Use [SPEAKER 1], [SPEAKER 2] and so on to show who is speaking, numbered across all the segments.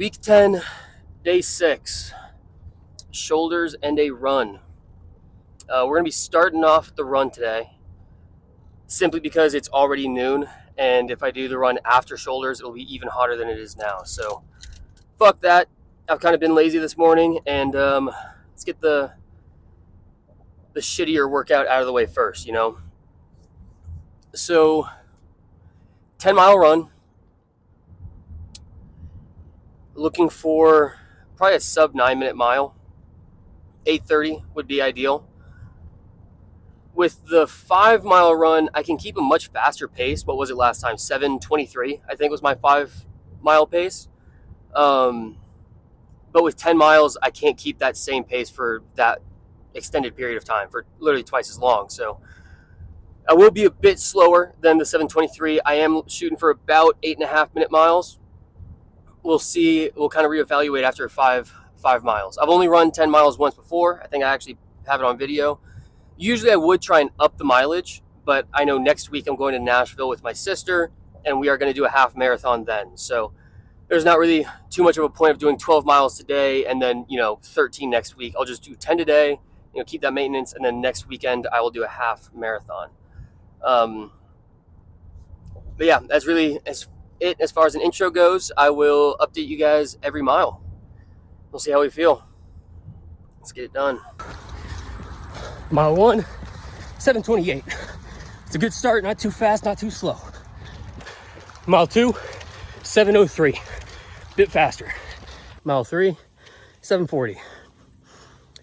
[SPEAKER 1] Week 10, day 6, shoulders and a run. We're going to be starting off the run today simply because it's already noon, and if I do the run after shoulders, it'll be even hotter than it is now. So, fuck that. I've kind of been lazy this morning, and let's get the shittier workout out of the way first, you know? So, 10-mile run. Looking for probably a sub 9-minute mile. 8:30 would be ideal. With the 5-mile run, I can keep a much faster pace. What was it last time? 7:23, I think was my 5-mile pace. But with 10 miles, I can't keep that same pace for that extended period of time, for literally twice as long. So I will be a bit slower than the 7:23. I am shooting for about 8.5-minute miles. We'll see. We'll kind of reevaluate after five miles. I've only run 10 miles once before. I think I actually have it on video. Usually I would try and up the mileage, but I know next week I'm going to Nashville with my sister, and we are going to do a half marathon then. So there's not really too much of a point of doing 12 miles today and then, 13 next week. I'll just do 10 today, keep that maintenance, and then next weekend I will do a half marathon. But yeah, that's really it as far as an intro goes. I will update you guys every mile. We'll see how we feel. Let's get it done. Mile 1, 7:28. It's a good start, not too fast, not too slow. Mile 2, 7:03. Bit faster. Mile 3, 7:40.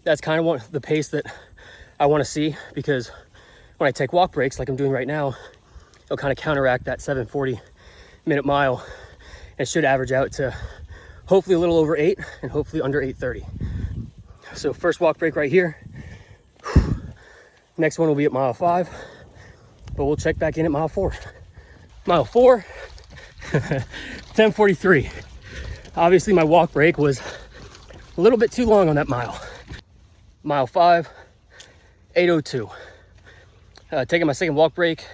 [SPEAKER 1] That's kind of the pace that I want to see, because when I take walk breaks like I'm doing right now, it'll kind of counteract that 7:40-minute mile, and should average out to hopefully a little over 8 and hopefully under 8:30. So first walk break right here. Next one will be at mile 5, but we'll check back in at mile 4. Mile 4, 10:43. Obviously my walk break was a little bit too long on that mile. Mile 5, 8:02. Taking my second walk break.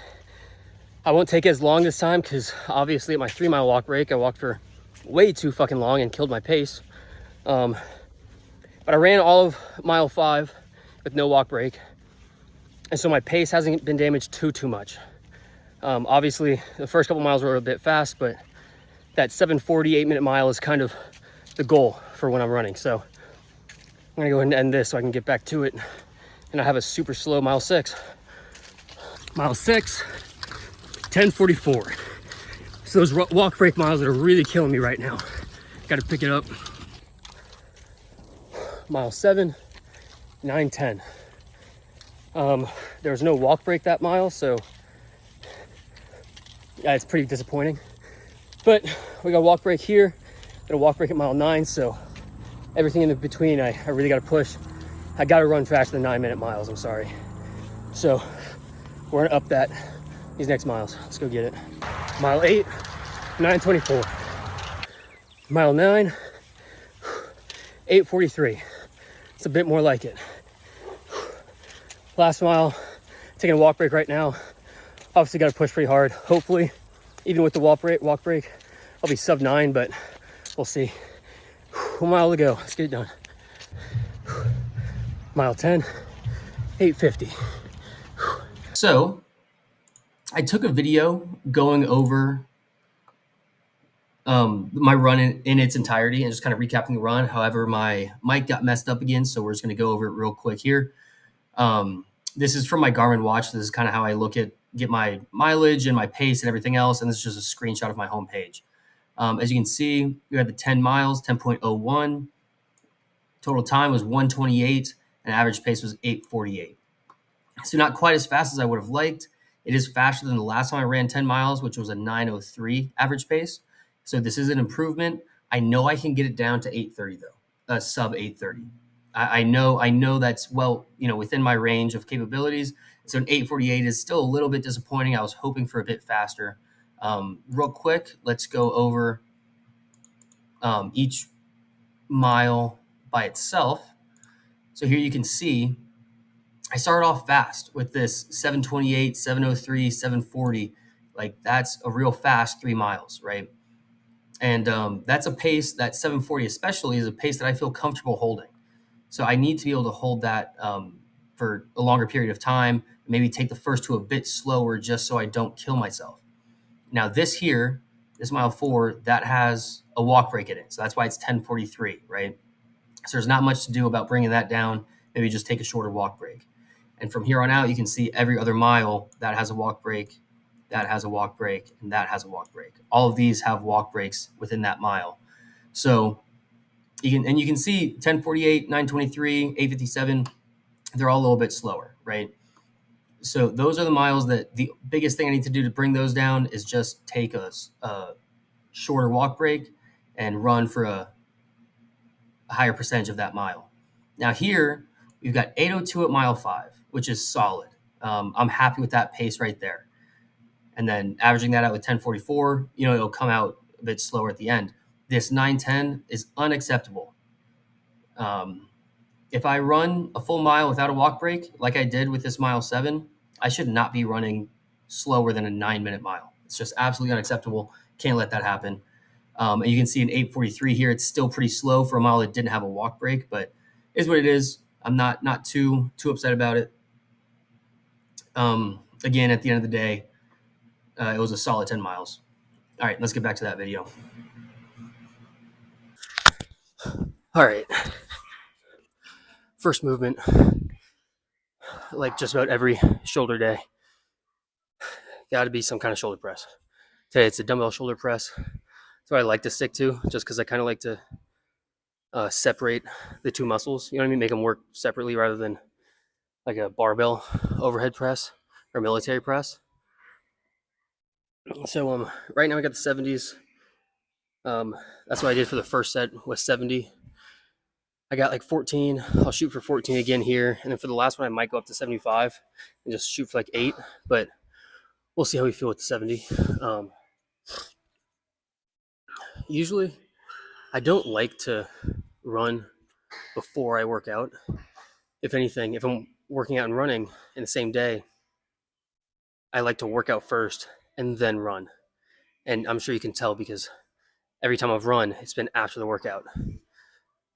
[SPEAKER 1] I won't take as long this time because obviously at my 3-mile walk break, I walked for way too fucking long and killed my pace. But I ran all of mile 5 with no walk break. And so my pace hasn't been damaged too much. Obviously, the first couple miles were a bit fast, but that 7:48-minute mile is kind of the goal for when I'm running. So I'm gonna go ahead and end this so I can get back to it. And I have a super slow mile 6. Mile 6, 10:44. So those walk break miles that are really killing me right now. Got to pick it up. Mile 7, 9:10. There was no walk break that mile, so yeah, it's pretty disappointing. But we got a walk break here, got a walk break at mile 9, so everything in between, I really got to push. I got to run faster than 9-minute miles, I'm sorry. So we're gonna up these next miles. Let's go get it. Mile 8, 9:24. Mile 9, 8:43. It's a bit more like it. Last mile, taking a walk break right now. Obviously got to push pretty hard. Hopefully, even with the walk break, I'll be sub 9, but we'll see. 1 mile to go. Let's get it done. Mile 10, 8:50. So, I took a video going over my run in its entirety and just kind of recapping the run. However, my mic got messed up again, so we're just going to go over it real quick here. This is from my Garmin watch. This is kind of how I get my mileage and my pace and everything else. And this is just a screenshot of my homepage. As you can see, we had the 10 miles, 10.01. Total time was 1:28 and average pace was 8:48. So not quite as fast as I would have liked. It is faster than the last time I ran 10 miles, which was a 9:03 average pace. So this is an improvement. I know I can get it down to 8:30 though, sub 8:30. I know that's within my range of capabilities. So an 8:48 is still a little bit disappointing. I was hoping for a bit faster. Real quick, let's go over each mile by itself. So here you can see I started off fast with this 7:28, 7:03, 7:40. Like that's a real fast 3 miles, right? And that's a pace that 740 especially is a pace that I feel comfortable holding. So I need to be able to hold that for a longer period of time, maybe take the first two a bit slower just so I don't kill myself. Now this here, this mile 4, that has a walk break in it. So that's why it's 10:43, right? So there's not much to do about bringing that down. Maybe just take a shorter walk break. And from here on out, you can see every other mile that has a walk break, that has a walk break, and that has a walk break. All of these have walk breaks within that mile. So you can see 10:48, 9:23, 8:57, they're all a little bit slower, right? So those are the miles that the biggest thing I need to do to bring those down is just take a shorter walk break and run for a higher percentage of that mile. Now here we've got 8:02 at mile 5, which is solid. I'm happy with that pace right there. And then averaging that out with 10:44, it'll come out a bit slower at the end. This 9:10 is unacceptable. If I run a full mile without a walk break, like I did with this mile 7, I should not be running slower than a 9-minute mile. It's just absolutely unacceptable. Can't let that happen. And you can see in 8:43 here, it's still pretty slow for a mile that didn't have a walk break, but it is what it is. I'm not too upset about it. Again, at the end of the day, it was a solid 10 miles. All right, let's get back to that video. All right. First movement, like just about every shoulder day, got to be some kind of shoulder press. Today it's a dumbbell shoulder press. That's what I like to stick to, just because I kind of like to separate the two muscles. You know what I mean? Make them work separately rather than like a barbell overhead press or military press. So right now I got the 70s. That's what I did for the first set was 70. I got like 14. I'll shoot for 14 again here, and then for the last one I might go up to 75 and just shoot for like 8. But we'll see how we feel with the 70. Usually, I don't like to run before I work out. If anything, if I'm working out and running in the same day, I like to work out first and then run. And I'm sure you can tell because every time I've run, it's been after the workout.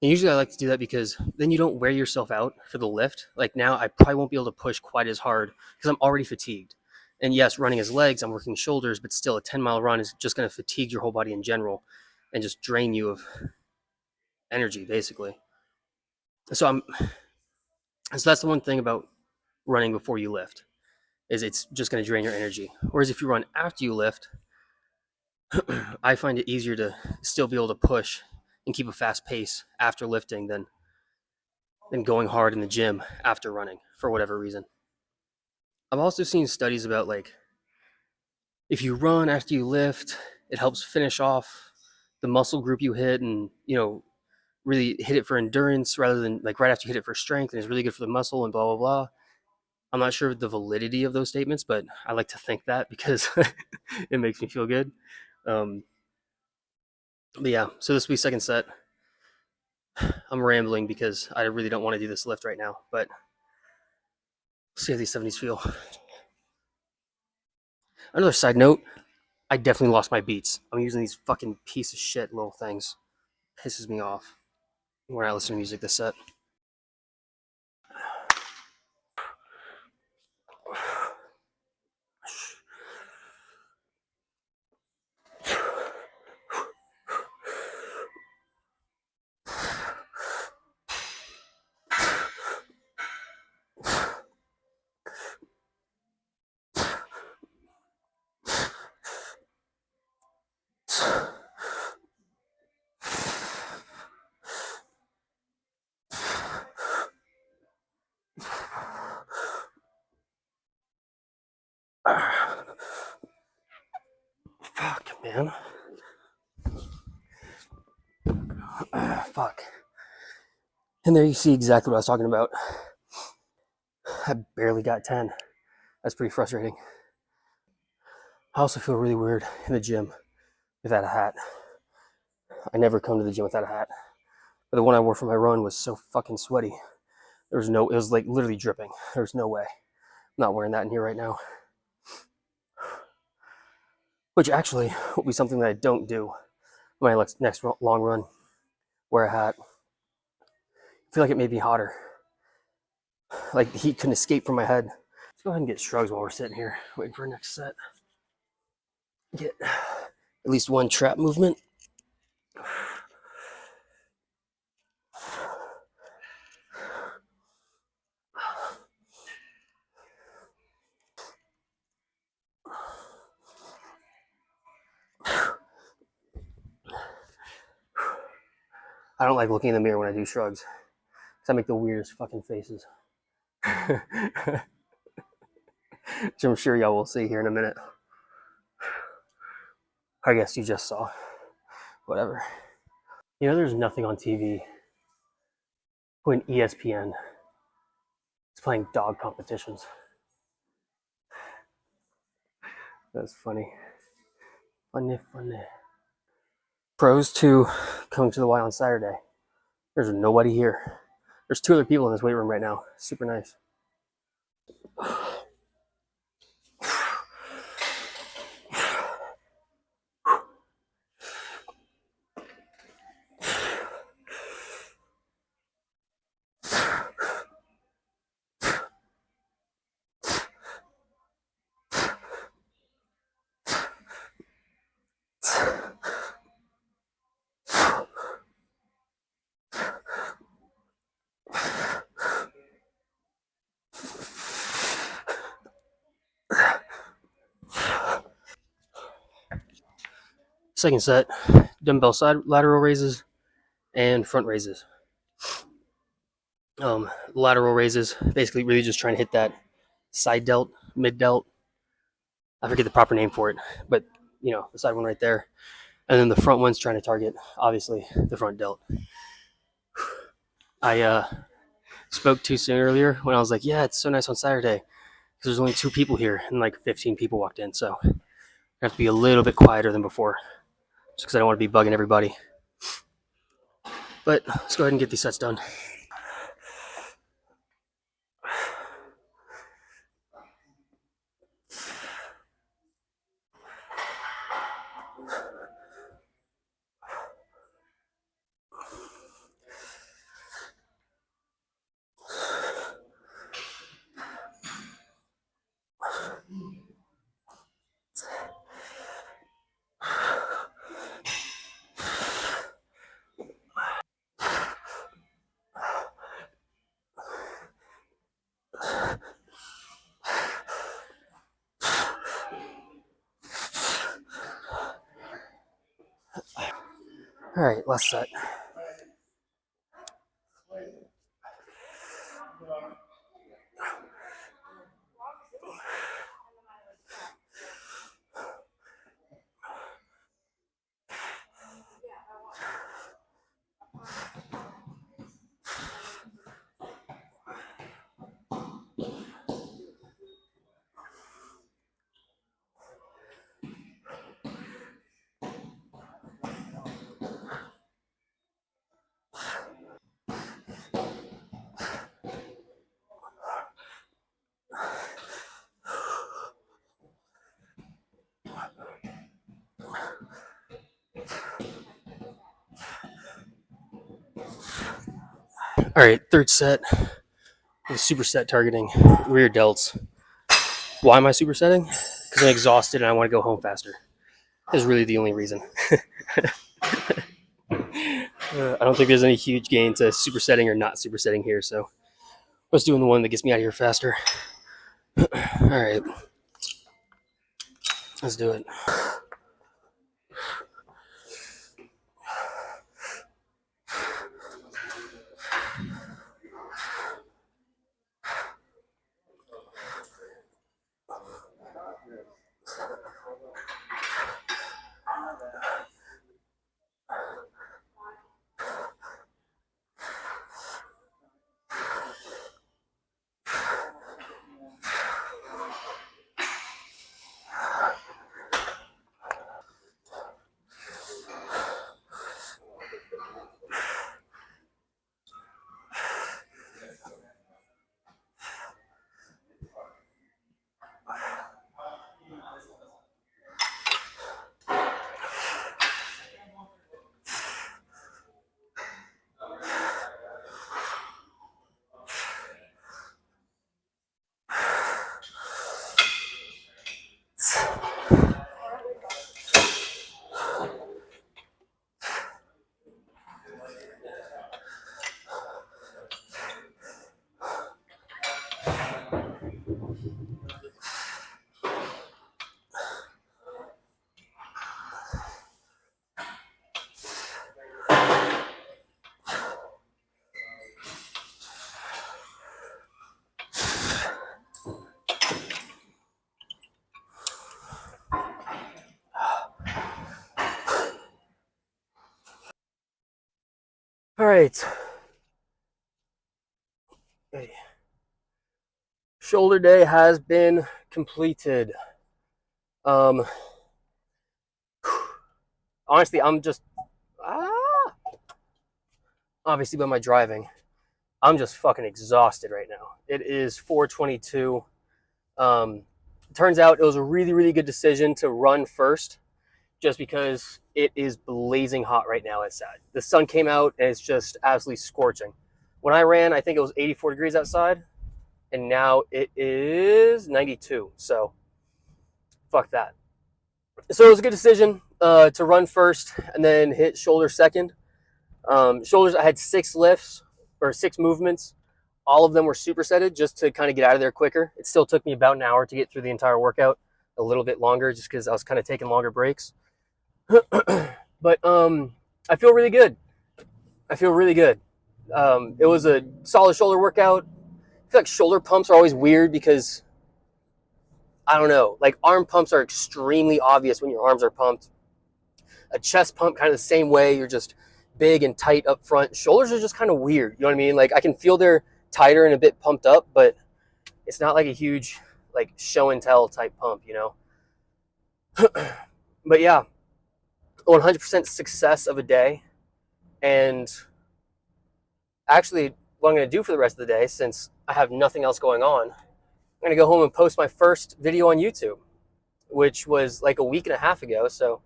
[SPEAKER 1] And usually I like to do that because then you don't wear yourself out for the lift. Like now, I probably won't be able to push quite as hard because I'm already fatigued. And yes, running as legs, I'm working shoulders, but still a 10-mile run is just going to fatigue your whole body in general and just drain you of energy, basically. So that's the one thing about running before you lift is it's just going to drain your energy. Whereas if you run after you lift, I find it easier to still be able to push and keep a fast pace after lifting than going hard in the gym after running for whatever reason. I've also seen studies about like if you run after you lift, it helps finish off the muscle group you hit and, really hit it for endurance rather than like right after you hit it for strength, and it's really good for the muscle and blah, blah, blah. I'm not sure the validity of those statements, but I like to think that because it makes me feel good. But yeah, so this will be second set. I'm rambling because I really don't want to do this lift right now, but see how these 70s feel. Another side note, I definitely lost my beats. I'm using these fucking piece of shit little things. Pisses me off when I listen to music this set. Fuck, man. Fuck. And there you see exactly what I was talking about. I barely got 10. That's pretty frustrating. I also feel really weird in the gym without a hat. I never come to the gym without a hat. But the one I wore for my run was so fucking sweaty. It was like literally dripping. There's no way. I'm not wearing that in here right now. Which actually will be something that I don't do my next long run, wear a hat. I feel like it made me hotter. Like the heat couldn't escape from my head. Let's go ahead and get shrugs while we're sitting here waiting for our next set. Get at least one trap movement. I don't like looking in the mirror when I do shrugs because I make the weirdest fucking faces. Which I'm sure y'all will see here in a minute. I guess you just saw. Whatever. You know, there's nothing on TV when ESPN is playing dog competitions. That's funny. Funny, funny. Pros 2 coming to the Y on Saturday. There's nobody here. There's 2 other people in this weight room right now. Super nice. Second set, dumbbell side lateral raises and front raises. Lateral raises, basically really just trying to hit that side delt, mid delt. I forget the proper name for it, but you know, the side one right there. And then the front one's trying to target, obviously, the front delt. I spoke too soon earlier when I was like, yeah, it's so nice on Saturday because there's only 2 people here and like 15 people walked in. So I have to be a little bit quieter than before just because I don't want to be bugging everybody. But let's go ahead and get these sets done. All right, last set. All right, third set. Superset targeting rear delts. Why am I supersetting? Because I'm exhausted and I want to go home faster. Is really the only reason. I don't think there's any huge gain to supersetting or not supersetting here, so let's doing the one that gets me out of here faster. All right, let's do it. right. Okay. Shoulder day has been completed. Um, honestly, I'm just obviously by my driving, I'm just fucking exhausted right now. It is 4:22. Turns out it was a really, really good decision to run first, just because it is blazing hot right now outside. The sun came out and it's just absolutely scorching. When I ran, I think it was 84 degrees outside, and now it is 92. So fuck that. So it was a good decision to run first and then hit shoulder second. Shoulders, I had 6 lifts or 6 movements. All of them were supersetted just to kind of get out of there quicker. It still took me about an hour to get through the entire workout, a little bit longer just because I was kind of taking longer breaks. But I feel really good. I feel really good. It was a solid shoulder workout. I feel like shoulder pumps are always weird because I don't know, like arm pumps are extremely obvious when your arms are pumped. A chest pump kind of the same way. You're just big and tight up front. Shoulders are just kind of weird. You know what I mean? Like I can feel they're tighter and a bit pumped up, but it's not like a huge like show and tell type pump, you know? But yeah, 100% success of a day. And actually, what I'm going to do for the rest of the day, since I have nothing else going on, I'm going to go home and post my first video on YouTube, which was like a week and a half ago. So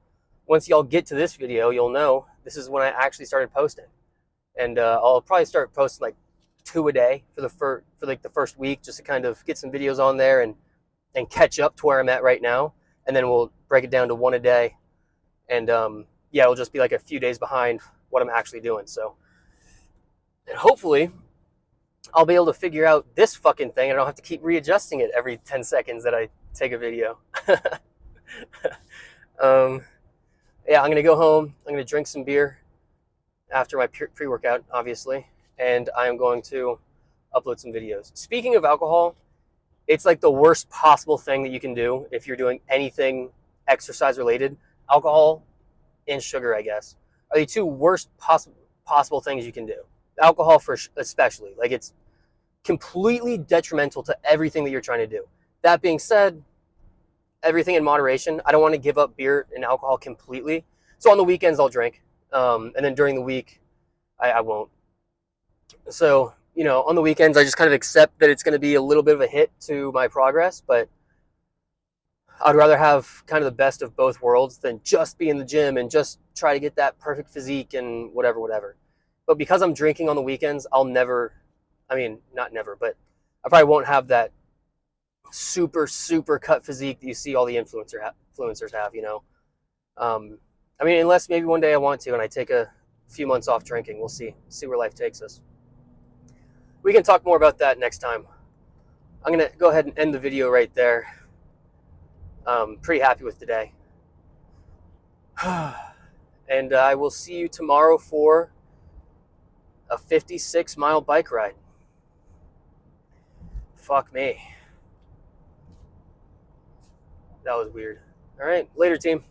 [SPEAKER 1] once y'all get to this video, you'll know this is when I actually started posting. And I'll probably start posting like 2 a day for the first week, just to kind of get some videos on there and catch up to where I'm at right now. And then we'll break it down to 1 a day. And yeah, it'll just be like a few days behind what I'm actually doing. So, and hopefully I'll be able to figure out this fucking thing. I don't have to keep readjusting it every 10 seconds that I take a video. Yeah, I'm going to go home. I'm going to drink some beer after my pre-workout, obviously. And I'm going to upload some videos. Speaking of alcohol, it's like the worst possible thing that you can do if you're doing anything exercise related. Alcohol and sugar, I guess, are the 2 worst possible things you can do. Alcohol for especially, like it's completely detrimental to everything that you're trying to do. That being said, everything in moderation. I don't want to give up beer and alcohol completely. So on the weekends I'll drink, and then during the week I won't. So, you know, on the weekends I just kind of accept that it's going to be a little bit of a hit to my progress, but I'd rather have kind of the best of both worlds than just be in the gym and just try to get that perfect physique and whatever. But because I'm drinking on the weekends, I'll never, I mean, not never, but I probably won't have that super, super cut physique that you see all the influencers have, you know? I mean, unless maybe one day I want to and I take a few months off drinking. We'll see where life takes us. We can talk more about that next time. I'm going to go ahead and end the video right there. Pretty happy with today. And I will see you tomorrow for a 56-mile bike ride. Fuck me. That was weird. All right, later, team.